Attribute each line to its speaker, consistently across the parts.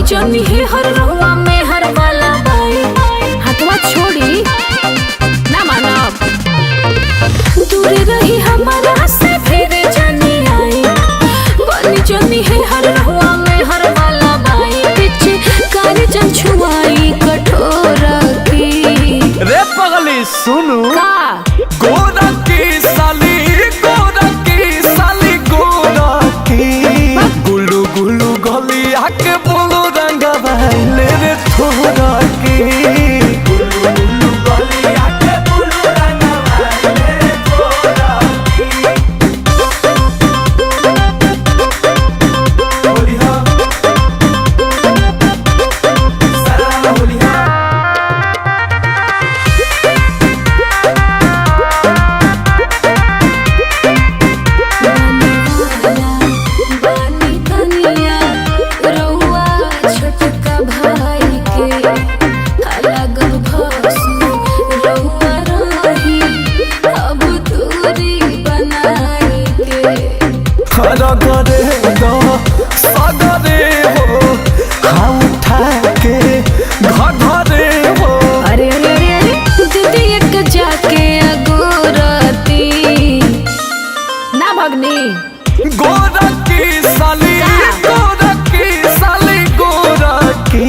Speaker 1: जमी है हर रहुआ में हर वाला बाई हाथवा छोड़ी ना मानब दूर रही हमारा से फिर जानी आई बनी जमी है हर रहुआ में हर वाला बाई पीछे कार जन छुआई कठोरा की
Speaker 2: रे पगली सुनु
Speaker 1: का
Speaker 2: गोरा की साली गुलू गुलू गली आके बोलो रंगा भाईले रे थोड़ा की गुलू गुलू गली आके बोलो रंगा भाईले रे थोड़ा की होली हा सारा होली हा गोरा की साली गोरा की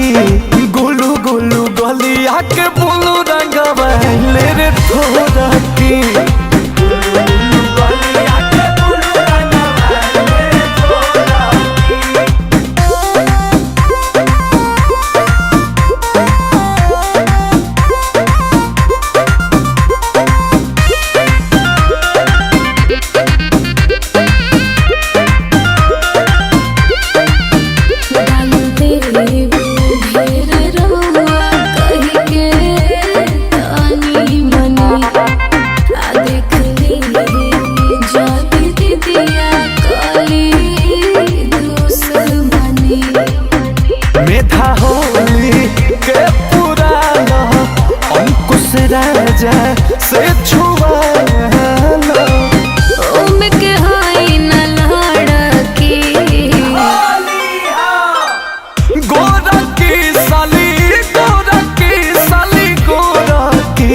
Speaker 2: गुलू गुलू गली आके बोलू रंगा बहले रे थोड़ा की गुलू गुलू गली आके बोलू रंगा बहले रे थोड़ा मेधा होली के पुराना अंकुश राजा से छुआ
Speaker 1: के हाई न लड़की
Speaker 2: गोरा की साली गोरा की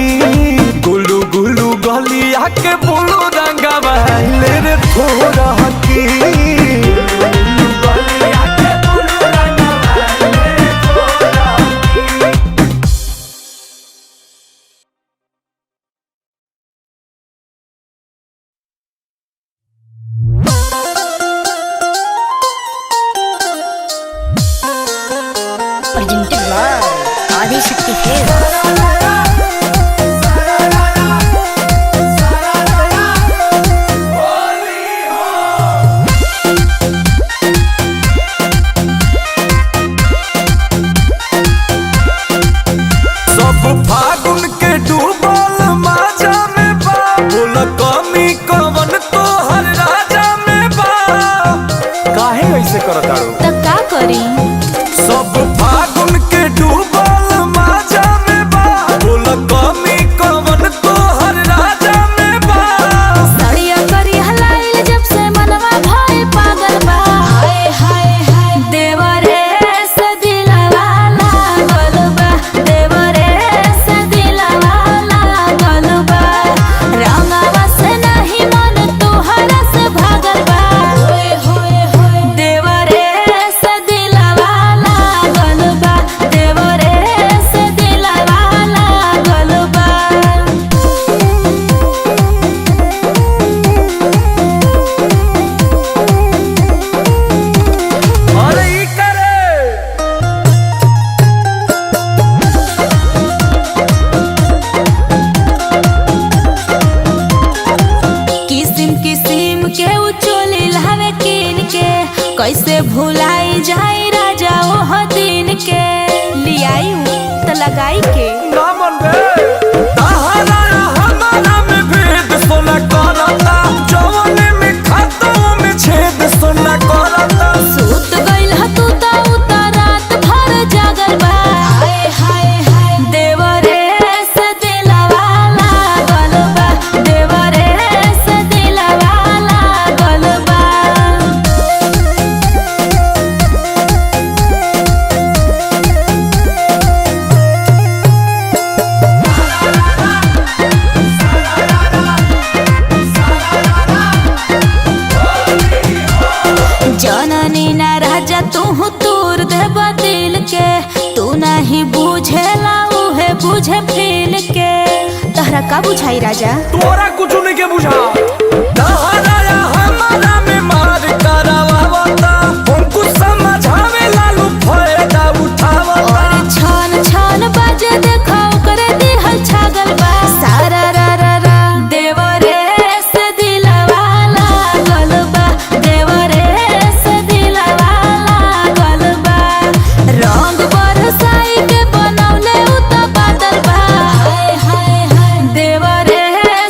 Speaker 2: गुलू गुलू गली आके बोलो रंगा बहले रे थोड़ा की
Speaker 3: presented by Adi Shakti Films.
Speaker 2: फागुन के डूबल माजा में बा बोल कमी कवन तो हर राजा में बा काहे ऐसे करत आड़ू
Speaker 1: त का करी
Speaker 2: सब फागुन के डूबल माजा में बा बोल कमी कवन तो हर राजा में बा
Speaker 1: सड़िया करी हलाइल जब से मनवा भइल पागल बा हाय हाय हाय देवरे से दिलवा लागल बा देवरे से दिलवा लागल बा रंगवा से नहीं मन तोहरा से भागल बा होय होय होय देवरे से दिलवा लागल बा देवरे से दिलवा लागल बा
Speaker 2: अरे ई करे
Speaker 1: किसिम किसिम के उचोली लावे किन के कैसे भुलाई जाई राजा ओह दिन के लियाई लगाई के
Speaker 2: ना मन बे तहरा हमारा में भेद सोना करता जवानी में खातों में छेद सोना करता
Speaker 1: सूत गइल ह तू त उतरात भर जागल बा हाय हाय हाय देवरे से दिलवा लागल बा देवरे से दिलवा लागल बा जननी ना राजा तू तूर देब दिल के तू नहीं बुझेला उहे बुझे फील के तहरा का बुझाई राजा
Speaker 2: तोरा कुछ नहीं के बुझा तहरा हमारा में मार करावाता हमको समझावे लालू फायदा उठावता
Speaker 1: और छन छन बाजे देखो करे दिहल छागल बा सारा रा रा रा देवरे से दिलवा लागल बा देवरे से दिलवा लागल बा रंग बरसाई के बनौले उ त बादल बा हाय हाय हाय देवरे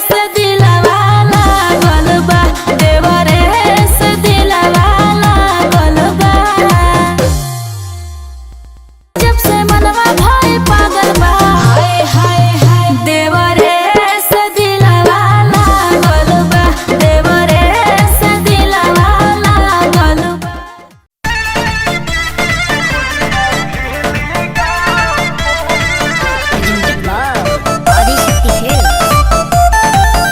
Speaker 1: से दिलवा लागल बा देवरे से दिलवा लागल बा जब से मनवा भइल पागल बा हाय हाय हाय देवरे से दिलवा लागल बा देवरे से दिलवा लागल बा
Speaker 3: आदिशक्ति फिल्म।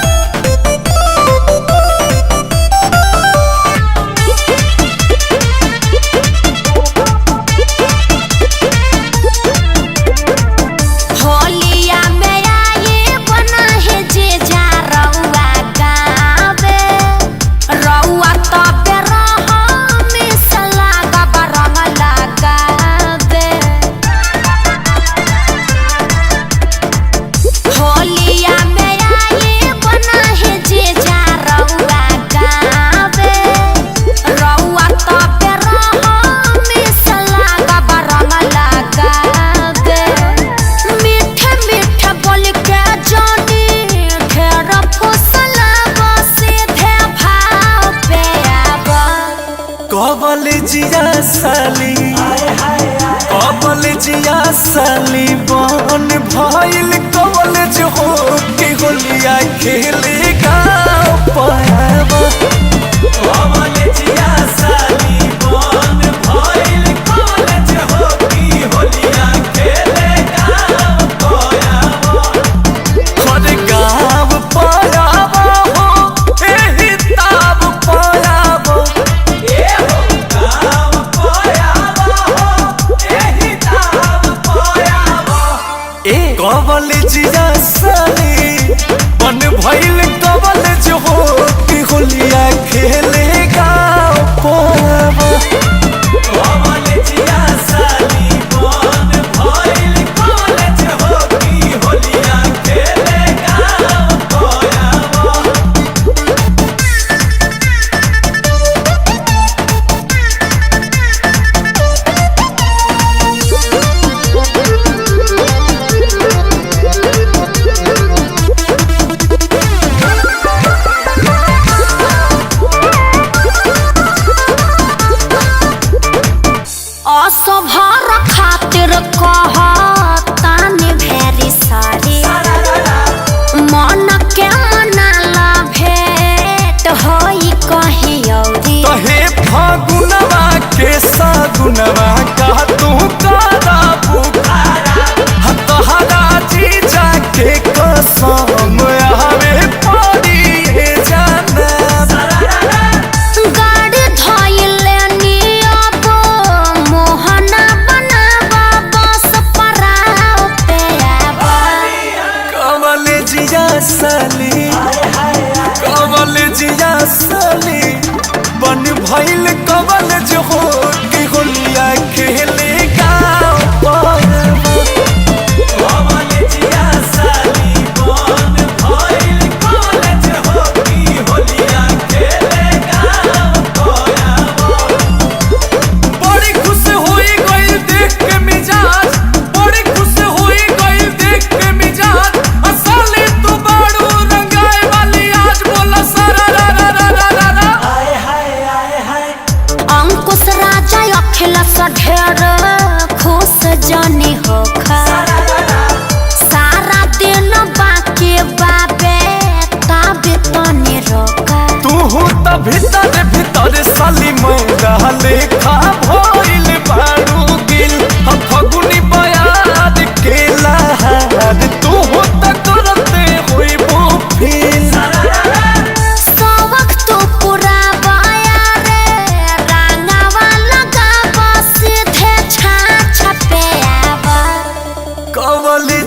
Speaker 1: होलिया में आए बना है जे जा रउआ गावे रउआ तबे रहा मिसला गबा रंग लगावे होलिया में आए बना है जे जा रउआ गावे रउआ तबे रहा मिसला गबा रंग लगावे मीठे मीठे बोल के जानी ढेर फसला सीधे भाव पे आवा
Speaker 2: कबल जिया साली कबल जिया साली बन भइल कॉलेज हो के होलिया खेले गाँव पावा कबल जिया साली बन भइल कॉलेज हो की होलिया खेले गाँव पावा हर गाँव पावा हो एही ताब पावा कबल जिया साली बन भइल कॉलेज हो की होलिया खेले गाँव पावा कबल जिया साली बन भइल कॉलेज हो की होलिया खेले गाँव पावा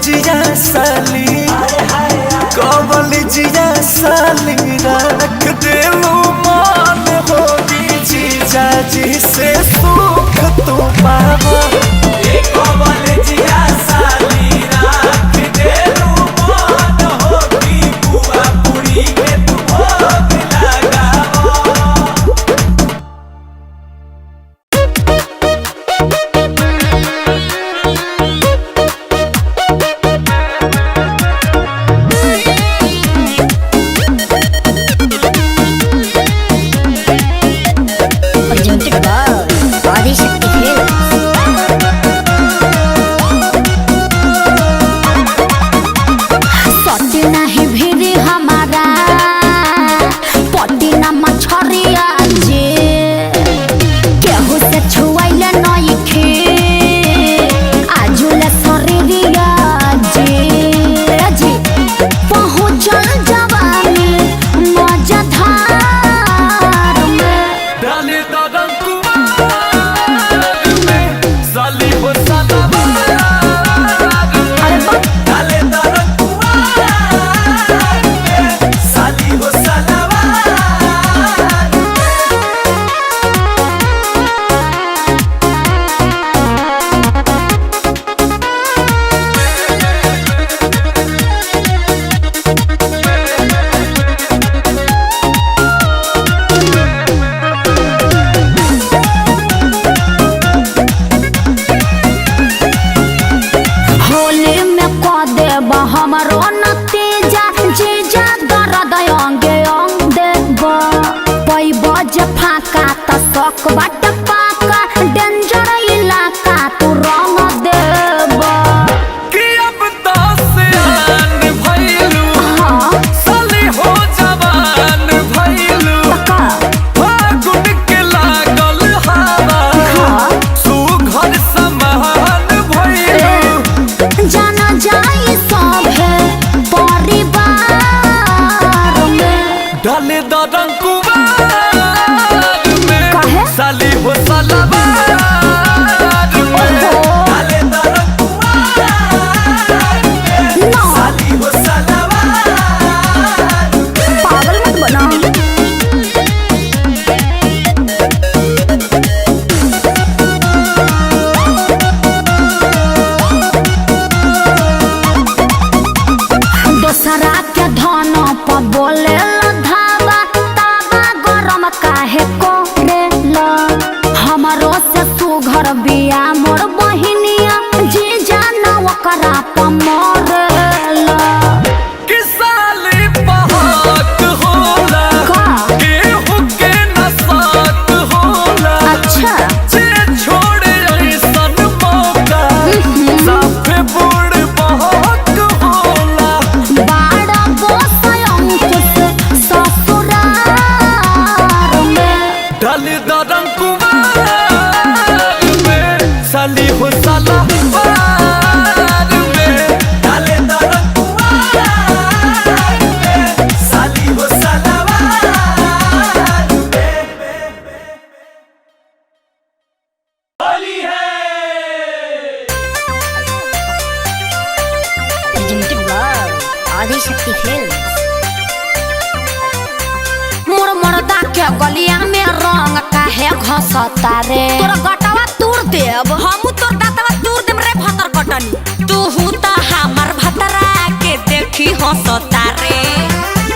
Speaker 2: जिया साली कवल जिया साली रख देलू मान होगी जीजा जी से सुख तू पावा कवल जिया साली रख देलू मान होगी बुआ पूरी के तू भोग लगावा।
Speaker 3: Presented by Adi Shakti Films.
Speaker 1: सटी नहीं भिरी हमारा पटी ना मछरिया जे केहू से छुआइले नहीं खे आजुले शरीरिया जे पहुँचल जवानी मजधार में
Speaker 2: डाले दादम कुमार में साली हो साला
Speaker 1: अरे बा
Speaker 2: डाले दादम कुमार में साली हो साला
Speaker 1: होली में क देब हमरो नतीजा जीजा दर्द अंगे अंग देब पैब जे फाका त शौक बाट पाका डेंजर इलाका तू रंग देब
Speaker 2: कि अब तो सियान भइलू
Speaker 1: हाँ
Speaker 2: साली हो जवान भइलू
Speaker 1: का
Speaker 2: फागुन के लागल हवा
Speaker 1: हाँ
Speaker 2: सुघर समान भइलू
Speaker 1: जाना जाई सभे परिवार में
Speaker 2: डाले दादम कुमार में
Speaker 1: काहे?
Speaker 2: साली हो सलाबार में
Speaker 1: ओहो।
Speaker 2: डाले दादम कुमार में
Speaker 1: ना
Speaker 2: साली हो सलाबार
Speaker 1: पागल मत बना दोसरा के धन पर बोले धावा तावा गरम काहे करेला हमरो से सुघर बिया मोर बहिनिया जीजा न ओकरा पर मरेला
Speaker 2: कि साली पहाक होला
Speaker 1: का
Speaker 2: केहू के नसाक होला
Speaker 1: अच्छा
Speaker 2: जे छोड़े ऐसन मौका साफे बूढ़ बहक होला
Speaker 1: बाड़ा बोसय अंकुश ससुरार में
Speaker 2: डाले दादम कुमार में साली हो साला बार में डाले दादम कुमार में साली हो साला बार में होली है
Speaker 3: Presented by Adi Shakti Films.
Speaker 1: मोर मर्दा के गलिया में रंग काहे घसता रे तोरा गटवा तूर देब हमू तोर दातवा तूर देम रे भतर कटनी तू त हमर भतरा के देखी हंसता रे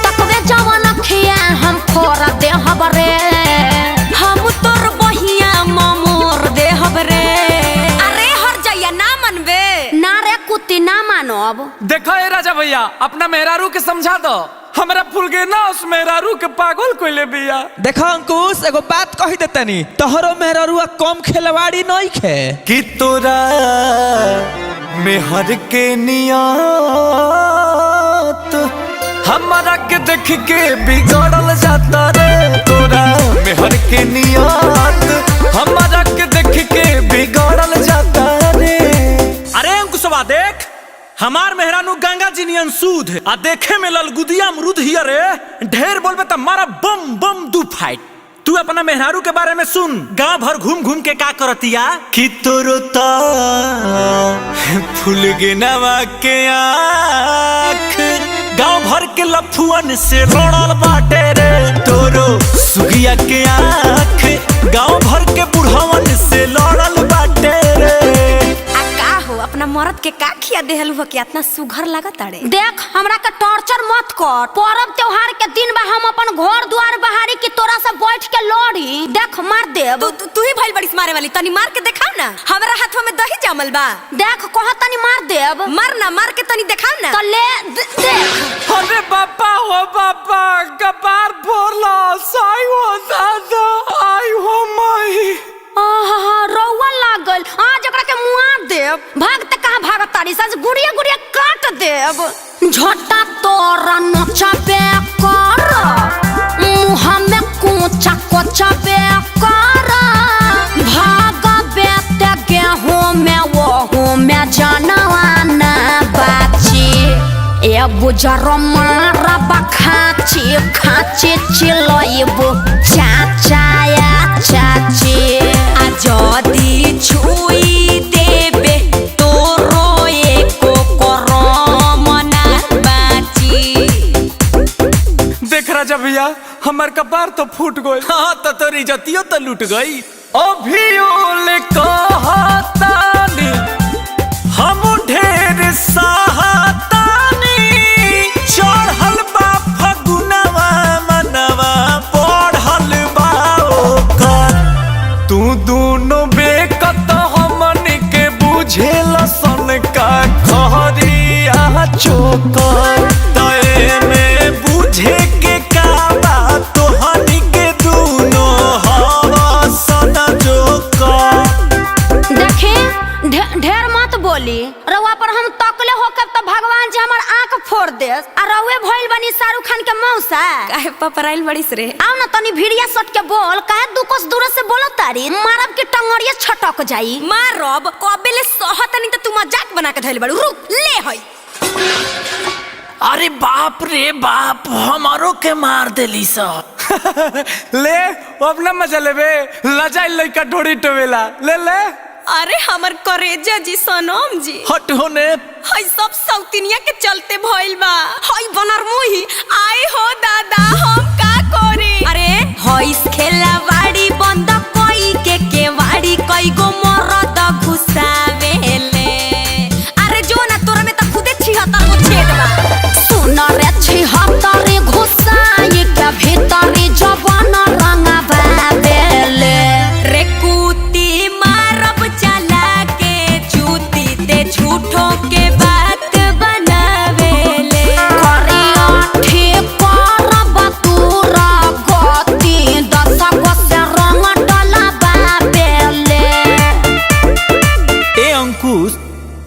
Speaker 1: तकवे जवन खिया हम खोर देहब रे हम तोर बहिया ममोर देहब रे अरे हर जइया ना मनबे ना रे कुत्ती ना मानब
Speaker 2: देखो ए राजा भैया अपना मेहरारू के समझा दो हमरा फूल के ना उस मेहरारू के पागल कोइले बिया
Speaker 4: देखो अंकुश एगो बात कही देतनी तोहरो मेहरुआ कम खेलवाड़ी नहीं खे
Speaker 2: कि तोरा मेहर के नियत हमारा के देख के बिगड़ल जाता रे तोरा मेहर के नियत हमारा के देख के बिगड़ल जाता रे।
Speaker 4: अरे अंकुशवा देख हमार मेहरानू गंगा जी नियन सूद आ देखे में ललगुदिया अमरूद हिया रे ढेर बोलबे त मारा बम बम दू फाइट
Speaker 5: तू अपना मेहरारू के बारे में सुन, गांव भर घूम घूम के का करतिया कि तोरो फूल गिनवा के आँख गांव भर के लफुअन से लड़ल बाटे रे। तोरो सुगिया के आँख गांव भर के बुढ़वन से लड़ल बाटे रे।
Speaker 1: आ का हो अपना मर्द के का खिया देहलु हो कि इतना सुघर लागत अड़े। देख हमरा के टॉर्चर मत कर, पर्व त्योहार के दिन बा हम अपन घर द्वार बहारी की तोरा से बैठ के लड़ी। देख मार देब। तू ही भइल बड़ीस मारे वाली, तनी मार के दिखाओ ना। हमरा हाथवा में दही जमल बा, देख कह तनी मार देब। मार ना, मार के तनी दिखाओ ना। तो ले देख।
Speaker 2: अरे बापा हो बापा, कपार फोड़ला, साई हो दादा, आई हो माई।
Speaker 1: आहा रौवा लागल, आज एकरा के मुआ देब। भागते कहां भागत तारी, सज गुड़िया गुड़िया काट देब। झोटा तोरा नचाबे कर, मुंह में कोचा कोचा बे कर। भागबे ते गेहूं में वो में जानवा ना बाची। ए बुजर मारा बखाची खाची चिलइबो चाचाया चाची। आ जदी छुई देबे तोरो एको करम ना बाची।
Speaker 2: देख राजा भैया, हमार कपार तो फूट गई।
Speaker 5: हाँ तो तोरी इज्जतियो तो लूट गई।
Speaker 2: अभियोल कहतानी
Speaker 5: हम ढेर सहातानी, चढ़ल बा फगुनवा मनवा बढ़ल बा ओकर।
Speaker 2: तू दोनों बेकत हमन के बुझेल सन का खरिया चोकर।
Speaker 5: तय में बुझे के का बात तोहनी के दूनो हवा सन जोकर।
Speaker 1: देखे ढेर मत बोली, रउआ पर हम तकले होकर तो भगवान जी हमर आंख फोड़ देस। आ रउए भइल बनी शाहरुख खान के मौसा। काहे पपराइल बड़ीस रे। आव ना तनी भिड़िया सट के बोल, काहे दू कोस दूर से बोलत तारी। मारब के टंगड़िया छटक जाई। मारब कबेले सहतनी त तू मजाक बना के धइल बड़ू। रुक ले हई।
Speaker 5: अरे बाप रे बाप, हमारो के मार देली सब।
Speaker 2: ले अपना मजा लेबे, लजाई लइका ढोड़ी टोवेला। ले ले।
Speaker 1: अरे हमर करेजा जी सनम जी,
Speaker 5: हट होने।
Speaker 1: हई सब सौतिनिया के चलते भइल बा। हई बनर मुही आए हो दादा, हम का करे। अरे हई खेला वाड़ी बंद कोई के केवाड़ी, कई गो मरद घुसावेले। अरे जो ना तोरा में त खुदे 76 गो छेद बा। सुन रे 76 घुसाई के भीतरी जवान रंगावा बेले। रे कुती मारब चला के चूती ते झूठो के बात बनावेले। करिया ठीक करब तूरा गति, 10 गो से रंग डलबा बेले।
Speaker 5: ए अंकुश,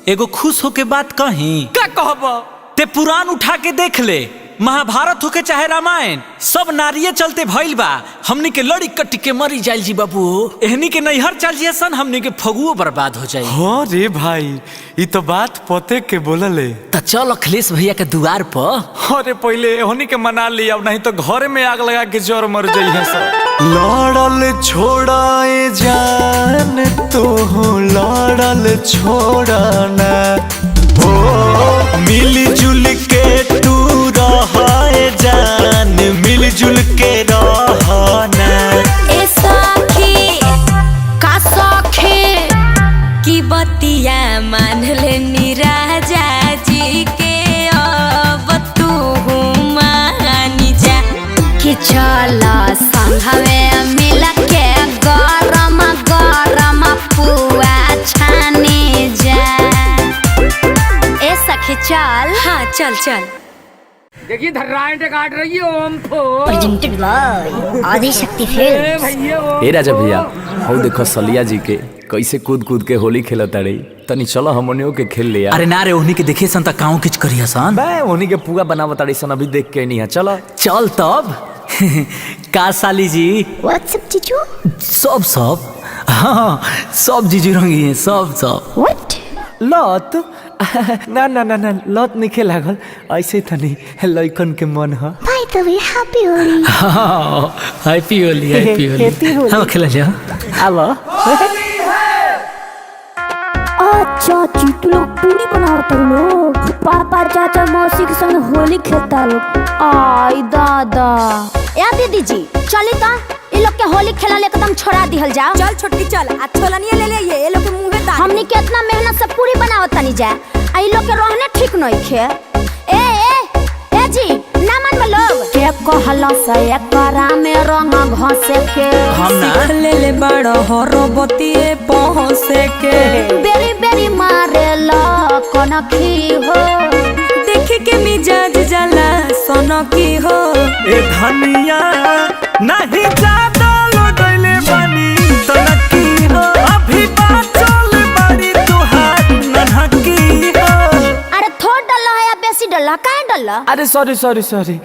Speaker 5: एगो खुश होके बात कही।
Speaker 2: का कहब?
Speaker 5: ते पुराण उठा के देख ले, महाभारत होके चाहे रामायण, सब नारिये चलते भइल बा। हमनी के लड़ी कट्टी के मरी जाइल जी बाबू। एहनी के नैहर चल जिया सन, हमनी के फगुओ बर्बाद हो जाई।
Speaker 2: हाँ रे भाई, ये तो बात पते के बोलले।
Speaker 5: त चल अखिलेश भैया के द्वार पर।
Speaker 2: अरे पहले होनी के मना लिया, नहीं तो घर में आग लगा के जोर मर जाइए सब। लड़ल छोड़ाए जान तो लड़ल छोड़ना। ओ मिलजुल के तू रहाए जान, मिलजुल के रहना।
Speaker 1: ए सखी का सखी की बतिया मान लेनी राजा जी के। अब तू मानी जा कि चल संघवे मिल के गरम गरम पुआ छानी जा। ए सखी चल। हाँ चल चल।
Speaker 6: देखिए धर्राएं काट रही है ओम फो।
Speaker 3: प्रेजेंटेड बाय आदि शक्ति फिल्म।
Speaker 7: ए राजा भैया, हो देखो सलिया जी के कैसे कूद कूद के होली खेलता रही। तनी चलो हमनियों के खेल लिया।
Speaker 5: अरे ना रे, ओहनी के देखे सन त काऊ किच करिया सन।
Speaker 7: बे उन्हीं के पुआ बनावत ताड़ी सन, अभी देख के नहीं है। चलो
Speaker 5: चल तब। का साली जी?
Speaker 3: व्हाट्सएप जीजू।
Speaker 5: सब हाँ सब जीजू रंगी है, सब।
Speaker 3: व्हाट?
Speaker 2: लत ना ना ना ना लत नहीं लागल ऐसे तनी लइकन के मन ह
Speaker 3: By the way, happy Holi.
Speaker 8: Happy Holi happy
Speaker 2: Happy
Speaker 8: Holi
Speaker 2: Holi.
Speaker 8: हम खेला जाओ
Speaker 2: आव
Speaker 3: अच्छा तू लोग पूरी बनावता लोग पापा चाचा मौसी के संग होली खेलता लोग आई दादा या दीदी जी चली ता ये लोग के होली खेला ले एकदम छोड़ा दिहल जाओ
Speaker 1: चल छोटकी चल आ छोलनिया ले ले ये लोग के मुंह में दाल
Speaker 3: हमनी के इतना मेहनत से पूरी बनावत नहीं जाए आ ये लोग के रहने ठीक नहीं खे ए जी ना मन में लोग के कहला से एकरा में रंग घसे के
Speaker 4: हम ना
Speaker 1: ले ले बड़ हरबतिए पहुंचे के
Speaker 3: बेरी बेरी मारे ला कनखी हो
Speaker 1: देख के मिजाज जला सोनो की हो
Speaker 5: ए धनिया नहीं ज्यादा लड़ले बनी तनकी हो अभी बाचल बड़ी तुहार ननकी हो
Speaker 3: अरे थोड़ डला है या बेसी डला काहे डला
Speaker 2: अरे सॉरी सॉरी सॉरी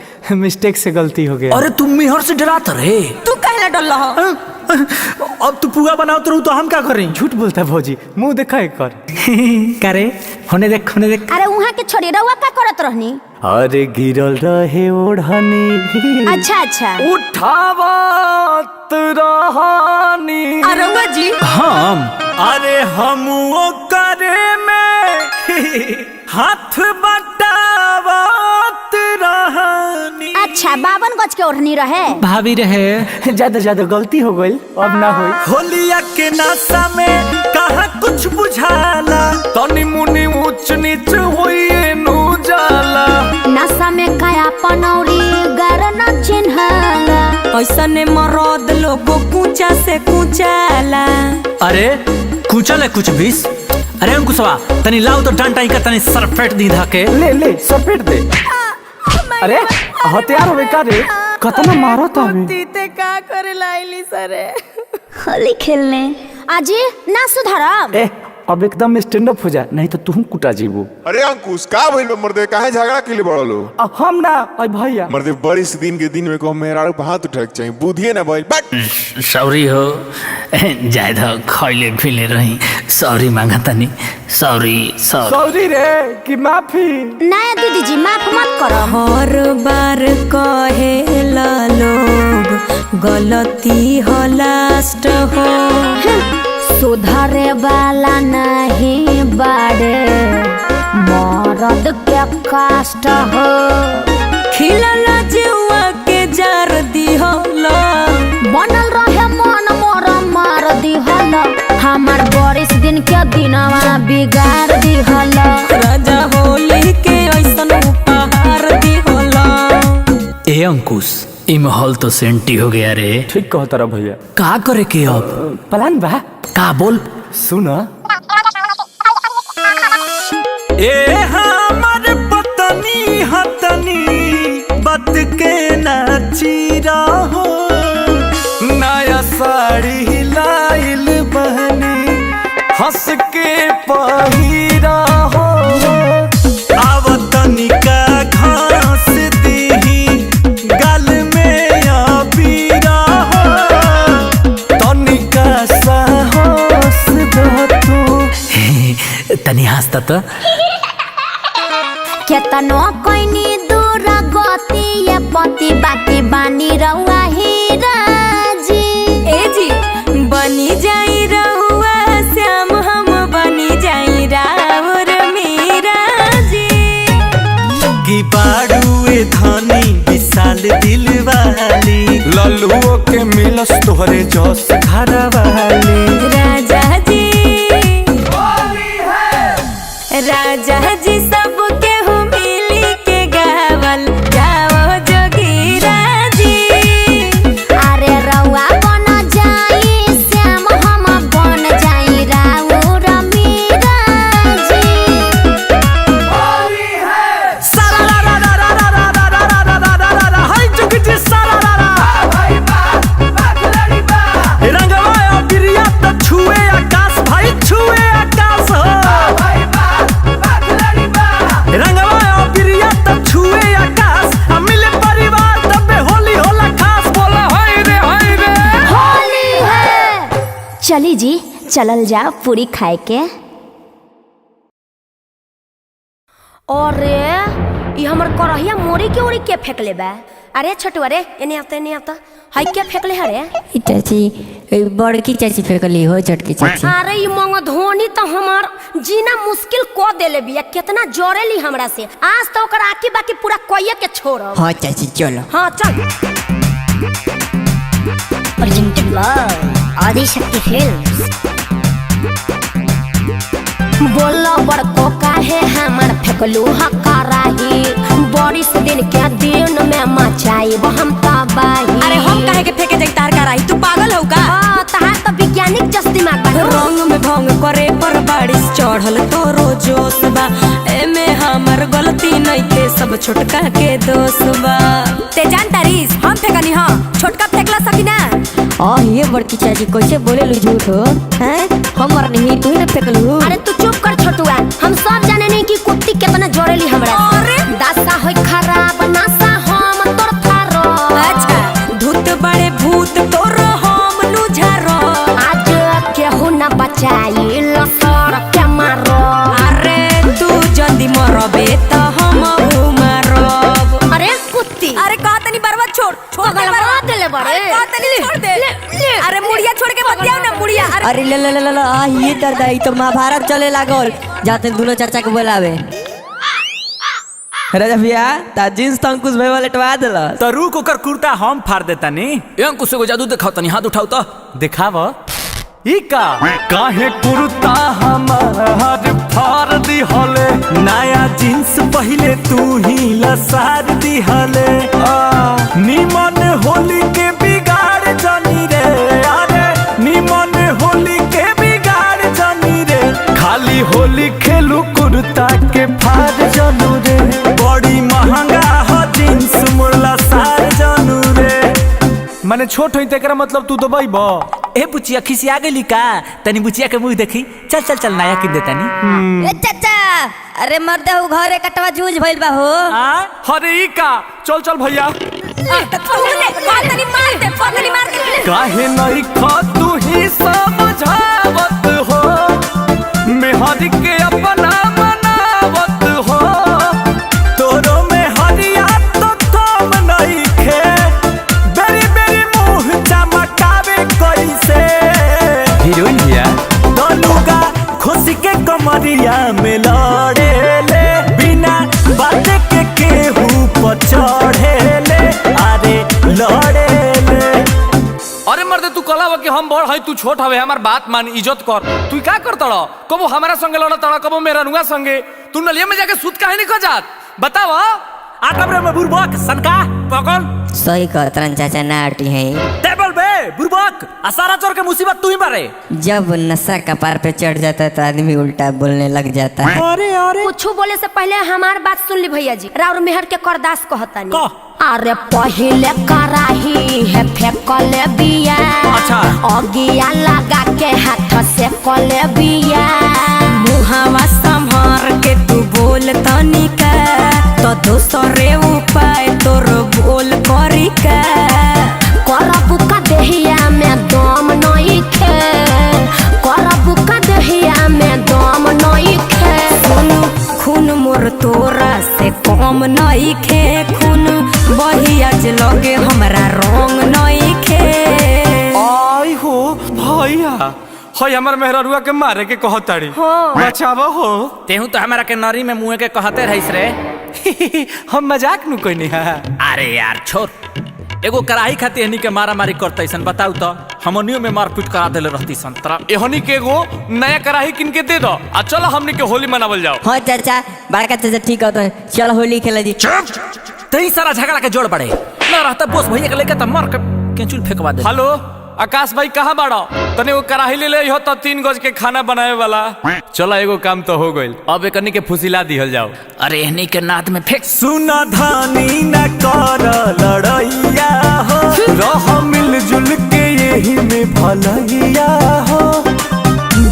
Speaker 2: मिस्टेक से गलती हो गया
Speaker 8: अरे तुम मिहर से डराता रहे
Speaker 1: तू कहला डल्ला हो
Speaker 5: अब तू पुआ बनाओ तो हम क्या करें
Speaker 2: झूठ बोलता है भौजी मुंह देखा एक कर
Speaker 8: करे होने देख
Speaker 3: अरे वहाँ के छोड़ी रहुआ का करत रहनी
Speaker 2: अरे गिरल रहे ओढ़नी
Speaker 3: अच्छा
Speaker 2: उठावत रहनी
Speaker 1: अरंगा जी
Speaker 8: हम
Speaker 5: अरे हम वो करे में हाथ बटावत रहनी
Speaker 3: अच्छा 52 गज के ओढ़नी रहे
Speaker 8: भाभी रहे
Speaker 2: ज्यादा गलती हो गई अब ना होई
Speaker 5: होलिया के नासा में कहा कुछ बुझाला
Speaker 2: तनी मुनी ऊंच नीच होइए नु जाला
Speaker 3: नशा में काया पनौरी गर न चिन्हाला
Speaker 1: ऐसा ने मरद लोगो कूचा से कूचाला
Speaker 8: अरे कुचल है कुछ बीस अरे अंकुशवा तनी लाओ तो डंटा का तनी सरफेट दी धाके
Speaker 2: ले सपेट दे अरे हथियार होवे का रे कतना मारत हमें
Speaker 1: तीते का करे लाइली सरे
Speaker 3: होली खेलने आजी ना सुधारब
Speaker 2: ए अब एकदम स्टैंड अप हो जा नहीं तो तू कुटा जीबू
Speaker 9: अरे अंकुश का भइल बा मर्दे काहे झगड़ा के लिए बड़लो
Speaker 2: हम ना अरे भैया
Speaker 9: मर्दे बरिस दिन के दिन में को मेहरारू पे हाथ उठाक चाहिए बुधिए ना भइल बट
Speaker 8: सॉरी हो ज्यादा खैले फिले रही सॉरी मांगा तनी सॉरी
Speaker 2: सॉरी रे कि माफी
Speaker 3: नया दीदी जी माफ मत करो
Speaker 1: हर बार कहेला लोग गलती हो लास्ट हो
Speaker 3: सुधारे वाला नहीं बाड़े मरद के कष्ट हो
Speaker 1: खिलला जुआ के जार दी होला
Speaker 3: बनल रहे मन मोर मार दिहल हमार बरिस दिन के दिनवा बिगाड़ दिहल
Speaker 1: राजा होली के ऐसन उपहार दी होला
Speaker 8: ए अंकुश ई माहौल तो सेंटी हो गया रे
Speaker 2: ठीक कहो तारा भैया
Speaker 8: का करे के अब
Speaker 2: प्लान बा
Speaker 8: का बोल
Speaker 2: सुन
Speaker 5: ए हमर पतनी हतनी बत के नाची रहो
Speaker 2: नया साड़ी लाइल बहनी हंस के पहिरा हो
Speaker 5: आवतनी का घास दीही गल में अबीरा हो
Speaker 2: तनिका साहस दो तू
Speaker 8: तनी हंसता तो
Speaker 3: केतनो कोइनी दूर गति ये पति बाकी बानी रहुआ हीरा जी
Speaker 1: ए जी बनी जाई रहुआ श्याम हम बनी जाई रावर मीरा जी
Speaker 5: की बाड़ुए धनी विशाल दिल वाली
Speaker 2: लल्लुओ के मिलस तोहरे जस घर वाली
Speaker 1: राजा जी राजा जी सब के हो मिली के गावल जाओ जोगीरा जी
Speaker 3: अरे रहुआ बन जाई श्याम हम बन जाई राउर मीरा जी
Speaker 5: हाय जुगजी रंगवा बिरिया तो छुए आकाश भाई छुए आकाश हो रंगवा बिरिया तो छुए आकाश हम मिले परिवार तबे होली होला खास बोला हाय रे
Speaker 3: होली है चली जी चलल जा पूरी खाए के अरे ये हमर करहिया मोरी के ओरी के फेंक ले बा। अरे छोटू अरे एने आता हाय क्या फेंकले हरे?
Speaker 10: चाची बड़की चाची फेंकली हो छोटकी चाची।
Speaker 3: अरे ये मंग धोनी तो हमार जीना मुश्किल को देले बिया। कितना जोरेली हमरा से आज तो ओकर आकी बाकी पूरा कोइए के छोड़ब।
Speaker 10: हाँ चाची चलो।
Speaker 3: हाँ चल।
Speaker 10: Presented by Adishakti films.
Speaker 3: बोलो बड़को काहे हमर फेंकलू हकाराही बारिश दिन के दिन में मचाई हम तबाही।
Speaker 1: अरे हम काहे के फेंके जाई तार कराई? तू पागल हो का?
Speaker 3: हां तहां तो वैज्ञानिक जस दिमाग बा।
Speaker 1: रंग में भंग करे पर बारिश चढ़ल तो रोजोस बा। एमे हमर गलती नहीं के सब छोटका के दोष बा। ते जान तारीस हम फेंकनी हां छोटका फेंकला सकिना।
Speaker 10: ये बड़की चाची कैसे बोले लू झूठ हो? हैं हमर नहीं तू ही ना फेंकलू।
Speaker 3: अरे तू चुप कर छोटुआ हम सब जाने नहीं कि कुत्ती कितना जोरेली हमरा।
Speaker 1: अरे
Speaker 3: दासा होई खराब नासा हम तोर थारो।
Speaker 1: अच्छा धूत बड़े भूत तोर हम नु झारो।
Speaker 3: आज केहू ना बचाई लसर के मारो।
Speaker 1: अरे तू जल्दी मरबे त हम मरब।
Speaker 3: अरे कुत्ती
Speaker 1: अरे का तनी बर्बाद छोड़
Speaker 3: पगल बना देले बड़े।
Speaker 1: का तनी छोड़ दे। अरे मुड़िया छोड़ के मत जाओ ना मुड़िया।
Speaker 10: अरे ले ले ले ले ये दर्द आई तो महाभारत चले लागल। जाते दोनों चाचा के बुलावे।
Speaker 4: राजा भैया ता जींस तो अंकुश भाई वाले टवा देला।
Speaker 5: तो रुक ओकर कुर्ता हम फाड़ देता नी।
Speaker 7: ए अंकुश को जादू दिखाओ तनी हाथ उठाओ तो
Speaker 5: दिखाव ई का
Speaker 2: काहे कुर्ता हमार फाड़ दिहले
Speaker 5: नया जींस पहले तू ही लसार दिहले।
Speaker 2: निमन होली के बिगाड़ जानी रे। अरे निमन होली के बिगाड़ जानी रे। खाली होली खेलू कुर्ता के फाड़ जानू रे।
Speaker 5: बड़ी महंगा हो जींस मुरला सार जानू रे।
Speaker 2: माने छोट होई तेकरा मतलब तू दबाइबो।
Speaker 5: ए बुचिया खिसिया गेली का? तनी बुचिया के मुंह देखी। चल चल चल नया किन देता नी।
Speaker 10: ए चाचा अरे मर्दे हो घरे कटवा जूझ भइल बा हो।
Speaker 2: अरे ई का चल चल भैया।
Speaker 1: तनी मार दे पगली मार दे।
Speaker 2: काहे नहीं खा तू ही समझावत हो मेहरी के अपना बनावत हो।
Speaker 5: तोरो में हरिया तो थम नहीं खे।
Speaker 2: बेरी बेरी मुंह चमकावे कैसे।
Speaker 7: हीरोइन भैया
Speaker 5: दोनुगा खुशी के कमरिया में लड़े ले बिना बात के केहू पर चढ़े ले। अरे लड़े ले।
Speaker 2: अरे मर्दे तू कला कि हम बड़ है तू छोट हवे हमार बात मान इज्जत कर। तू का कर तड़ कबो हमारा संगे लड़ तड़ कबो मेरा नुआ संगे। तू नलिया में जाके सूत काहे नहीं खा जात बताव।
Speaker 5: आकबरे में बुरबक सनका पकड़।
Speaker 10: सही कहतरन चाचा नाटी है।
Speaker 5: टेबल बे बुरबक सारा चोर के मुसीबत तू ही मारे।
Speaker 10: जब नशा कपार पे चढ़ जाता है तो आदमी उल्टा बोलने लग जाता है।
Speaker 5: अरे अरे
Speaker 3: कुछ बोले से पहले हमार बात सुन ली भैया जी। राउर मेहर के करदास कहतानी। अरे पहले कराही है फेंकले बिया।
Speaker 5: अच्छा
Speaker 3: अगिया लगा के हाथ से कले बिया।
Speaker 1: मुहावा संभार के तू बोल तनी का तो दूसरे उपाय तोर बोल करी का।
Speaker 3: करबू का देहिया में दम नहीं खे। करबू का देहिया में दम नहीं खे।
Speaker 1: खून मोर तोरा से कम नहीं खे। खून बहिया जे लगे हमरा रंग नहीं खे।
Speaker 2: आई हो भैया हई हमार मेहररुआ के मारे के कहताड़ी। बचावा हो।
Speaker 5: तेहू तो हमारा के नरी में मुँह के कहते रहीस रे।
Speaker 2: हम मजाक नु कोई नहीं है।
Speaker 5: अरे यार छोड़ एगो कराही खाती हनी के मारा मारी करते सन बताऊ तो हमनियों में मारपीट करा देले रहती संतरा।
Speaker 2: एहनी के एगो नया कराही किन के दे दो आ चलो हमनी के होली मनावल जाओ।
Speaker 10: हाँ चाचा बड़का चाचा ठीक होता है चल होली खेला जी।
Speaker 5: तई सारा झगड़ा के जोड़ पड़े ना रहता बोस भैया के लेके त मार के केचुल फेंकवा दे।
Speaker 2: हेलो आकाश भाई कहाँ बाड़ो? तने वो कराही ले ले हो तो 3 गज के खाना बनावे वाला। चलो एगो काम तो हो गइल अब एकनी के फुसिला दिहल जाओ।
Speaker 5: अरे एहनी के नाद में फेंक। सुना धानी न कर लड़ैया हो
Speaker 2: रह मिलजुल के यही में भलैया हो।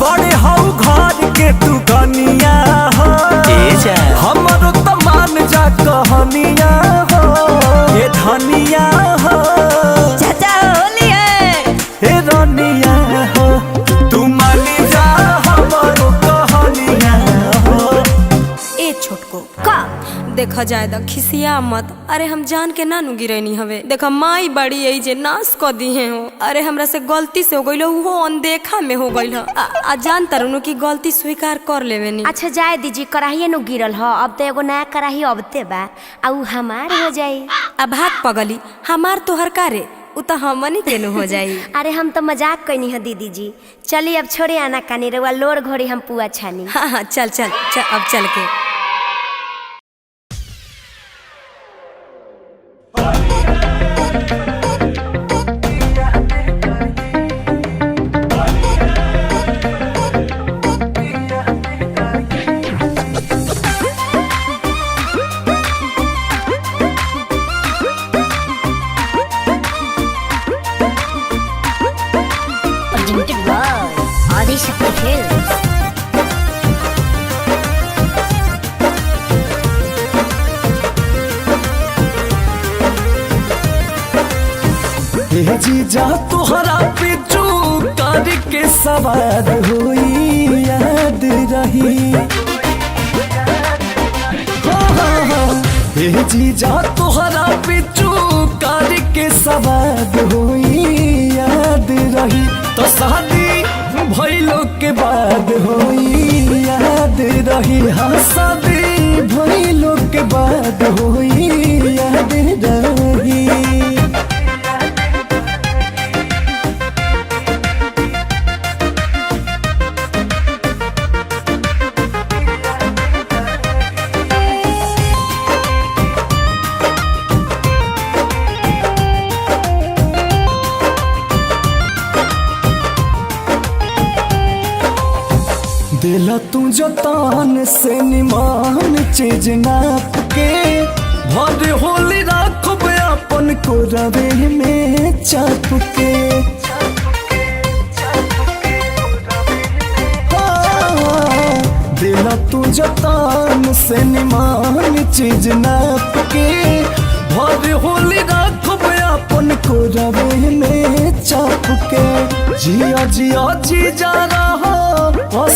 Speaker 5: बड़े हो घर के तू कनिया हो।
Speaker 2: हमरो त मान जा कहनिया हो।
Speaker 5: ये धनिया हो
Speaker 10: चाचा होली है।
Speaker 5: हे रनिया हो तू मानी जा हमरो कहनिया हो।
Speaker 1: ए
Speaker 11: छोटको
Speaker 3: का
Speaker 11: देखा जाए दा खिसिया मत। अरे हम जान के ना नु गिरैनी हवे। देखा माई बड़ी यही जे नाश क दिए हो। अरे हमरा से गलती से हो गइल, वो अनदेखा में हो गइल। आ जान तारू की गलती स्वीकार कर लेवे नी।
Speaker 3: अच्छा जाए दीजिए, कढ़ाई नु गिरल ह, अब तो एगो नया कढ़ाई अबते बा आ उ हमार हो जाई।
Speaker 11: अब भाग पगली, हमार तोहर कारे उ तो हमनी के नु हो जाई।
Speaker 3: अरे हम तो मजाक कइनी है दीदी जी। चलिए अब छोड़े आना कानी रवा, लोर घोड़ी हम पुआ छानी।
Speaker 11: हाँ हाँ चल चल, चल अब चल के।
Speaker 3: आदिशक्ति फिल्म्स।
Speaker 2: जीजा तोहरा पिचू कर के सवार हुई याद रही। जीजा तोहरा पिचू कर के सवार हुई याद रही। तो शादी भइलो के बाद हुई याद रही। हाँ शादी भइलो के बाद हुई याद रही। दिला तू जतान से निमान चीज नाप के भर होली राखब अपन को रवे में चाप के। दिला तू जतान से निमान चीज नाप के भर होली राखब अपन को रवे में चाप के। जिया जिया जी जा रहा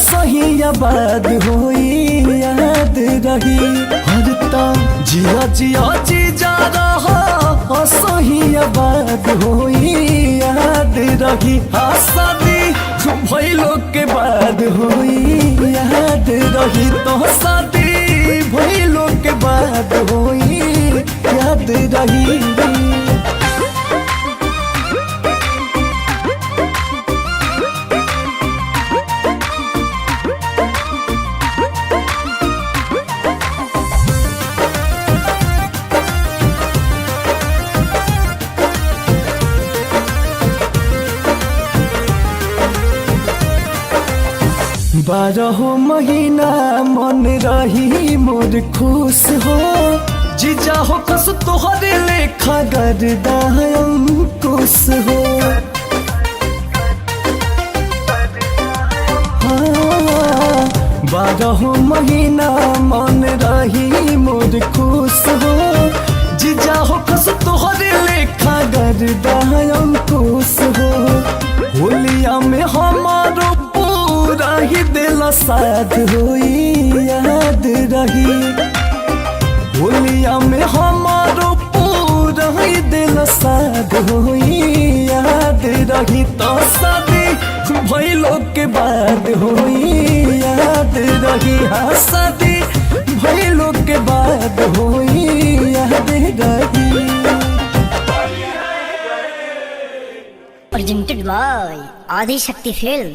Speaker 2: सही आबाद होई याद रही। हरता जिया जिया जी जा रहा सही आबाद होई याद रही। शादी भइलो के बाद होई याद रही। तो शादी भइलो के बाद होई याद रही। बारह महीना मन रही मोर खुश हो। जीजा हो कस तोहरे लेखा गर्दा अंकुश हो। हाँ, 12 महीना मन रही मोर खुश हो। जीजा हो कस तोहरे लेखा गर्दा अंकुश हो। होलिया में हमारो पूरा ही दिल साथ होई याद रही। होलिया में हमारो पूरा ही दिल साथ होई याद रही। तो शादी भइलो के बाद होई याद रही। हाँ शादी भइलो के बाद होई याद रही।
Speaker 3: Presented by Adishakti film.